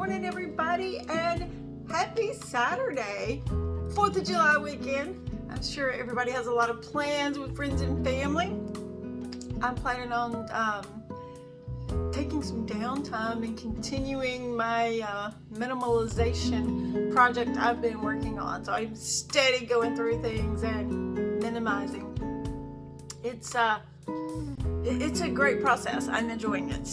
morning, everybody, and happy Saturday, 4th of July weekend. I'm sure everybody has a lot of plans with friends and family. I'm planning on taking some downtime and continuing my minimalization project I've been working on. So I'm steady going through things and minimizing. It's a great process. I'm enjoying it.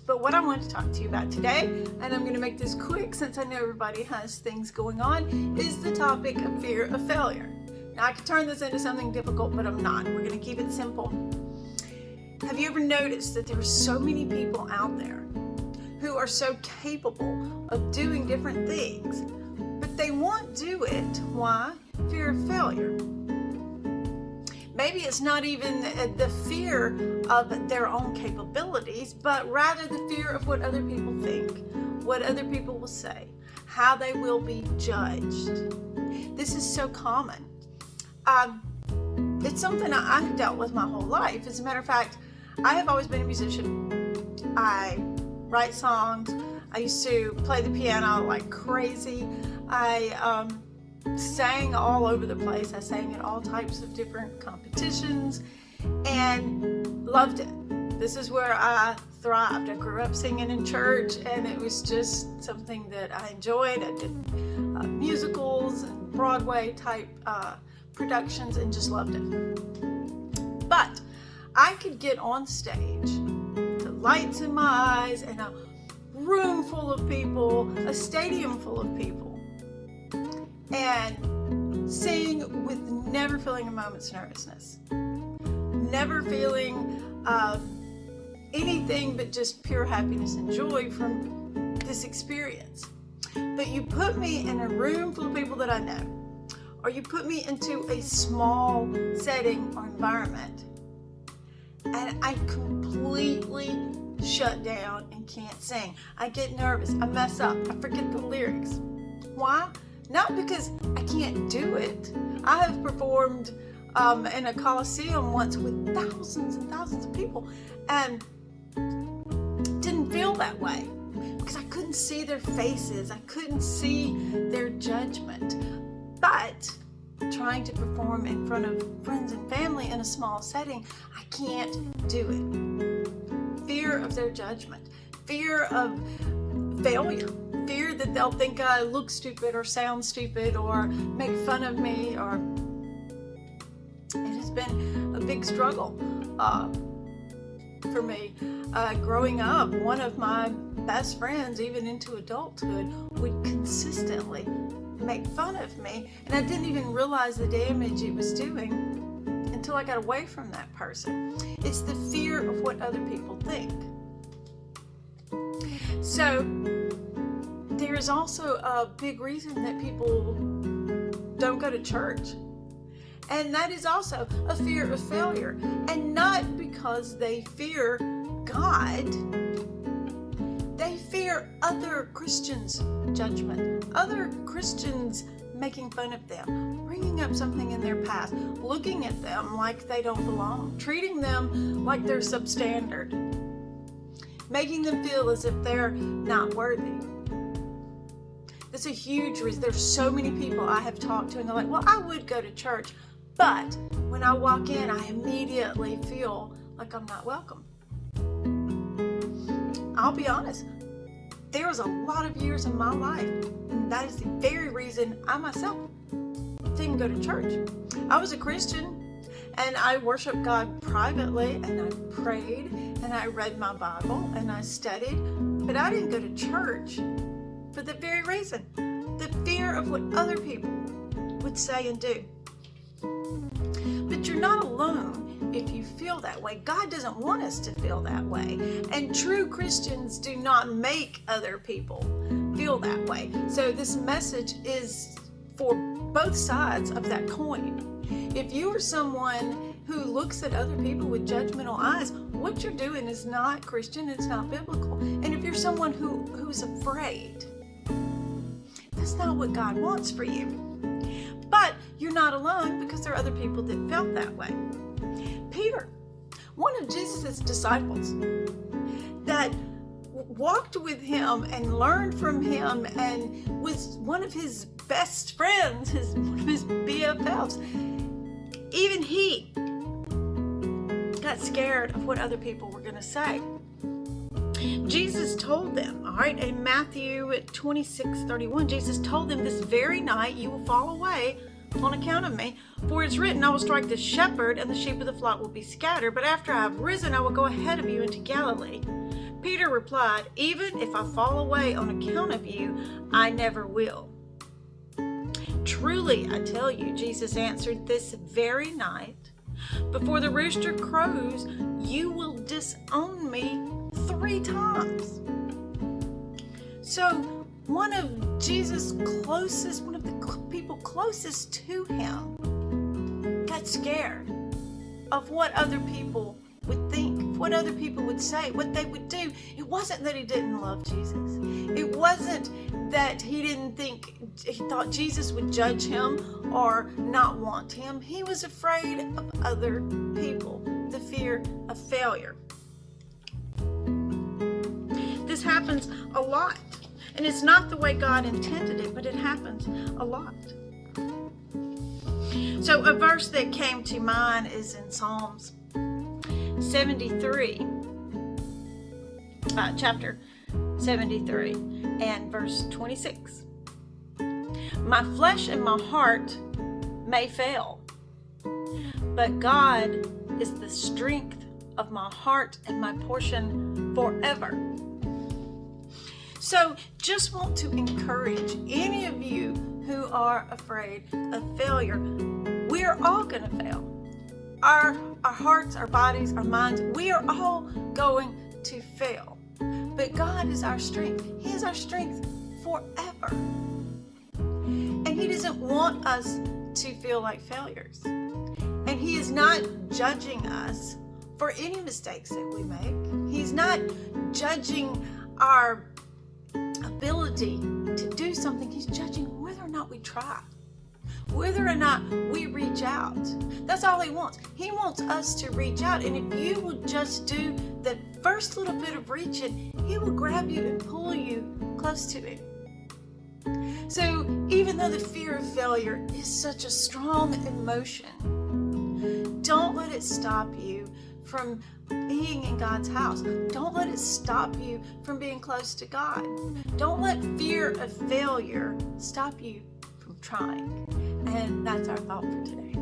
But what I want to talk to you about today, and I'm going to make this quick since I know everybody has things going on, is the topic of fear of failure. Now, I could turn this into something difficult, but I'm not. We're going to keep it simple. Have you ever noticed that there are so many people out there who are so capable of doing different things, but they won't do it? Why? Fear of failure. Maybe it's not even the fear of their own capabilities, but rather the fear of what other people think, what other people will say, how they will be judged. This is so common. It's something I've dealt with my whole life. As a matter of fact, I have always been a musician. I write songs. I used to play the piano like crazy. I sang all over the place. I sang in all types of different competitions and loved it. This is where I thrived. I grew up singing in church, and it was just something that I enjoyed. I did musicals and Broadway type productions and just loved it. But I could get on stage, the lights in my eyes, and a room full of people, a stadium full of people, and sing with never feeling a moment's nervousness, never feeling anything but just pure happiness and joy from this experience. But you put me in a room full of people that I know, or you put me into a small setting or environment, and I completely shut down and can't sing. I get nervous, I mess up, I forget the lyrics. Why? Not because I can't do it. I have performed in a coliseum once with thousands and thousands of people and didn't feel that way because I couldn't see their faces. I couldn't see their judgment. But trying to perform in front of friends and family in a small setting, I can't do it. Fear of their judgment, fear of failure, fear that they'll think I look stupid or sound stupid or make fun of me. Or it has been a big struggle for me. Growing up, one of my best friends, even into adulthood, would consistently make fun of me, and I didn't even realize the damage it was doing until I got away from that person. It's the fear of what other people think. So there is also a big reason that people don't go to church, and that is also a fear of failure, and not because they fear God. They fear other Christians' judgment, other Christians making fun of them, bringing up something in their past, looking at them like they don't belong, treating them like they're substandard, making them feel as if they're not worthy. That's a huge reason. There's so many people I have talked to, and they're like, well, I would go to church, but when I walk in, I immediately feel like I'm not welcome. I'll be honest, there was a lot of years in my life, and that is the very reason I myself didn't go to church. I was a Christian, and I worshiped God privately, and I prayed, and I read my Bible, and I studied, but I didn't go to church for the very reason, the fear of what other people would say and do. But you're not alone if you feel that way. God doesn't want us to feel that way. And true Christians do not make other people feel that way. So this message is for both sides of that coin. If you are someone who looks at other people with judgmental eyes, what you're doing is not Christian, it's not biblical. And if you're someone who's afraid, that's not what God wants for you. But you're not alone, because there are other people that felt that way. Peter, one of Jesus' disciples, that walked with him and learned from him and was one of his best friends, one of his BFFs, even he got scared of what other people were going to say. Jesus told them, all right, in Matthew 26:31, Jesus told them, this very night you will fall away on account of me, for it's written, I will strike the shepherd and the sheep of the flock will be scattered, but after I have risen, I will go ahead of you into Galilee. Peter replied, even if I fall away on account of you, I never will. Truly, I tell you, Jesus answered, this very night, before the rooster crows, you will disown me 3 times. So, one of the people closest to him got scared of what other people would think, what other people would say, what they would do. It wasn't that he didn't love Jesus. It wasn't that he thought Jesus would judge him or not want him. He was afraid of other people, the fear of failure. This happens a lot. And it's not the way God intended it, but it happens a lot. So a verse that came to mind is in Psalms 73, chapter 73, and verse 26. My flesh and my heart may fail, but God is the strength of my heart and my portion forever. So just want to encourage any of you who are afraid of failure. We are all going to fail. Our hearts, our bodies, our minds, we are all going to fail. But God is our strength. He is our strength forever. And He doesn't want us to feel like failures. And He is not judging us for any mistakes that we make. He's not judging our ability to do something. He's judging whether or not we try, whether or not we reach out. That's all He wants. He wants us to reach out. And if you will just do the first little bit of reaching, He will grab you and pull you close to Him. So even though the fear of failure is such a strong emotion, don't let it stop you from being in God's house. Don't let it stop you from being close to God. Don't let fear of failure stop you from trying. And that's our thought for today.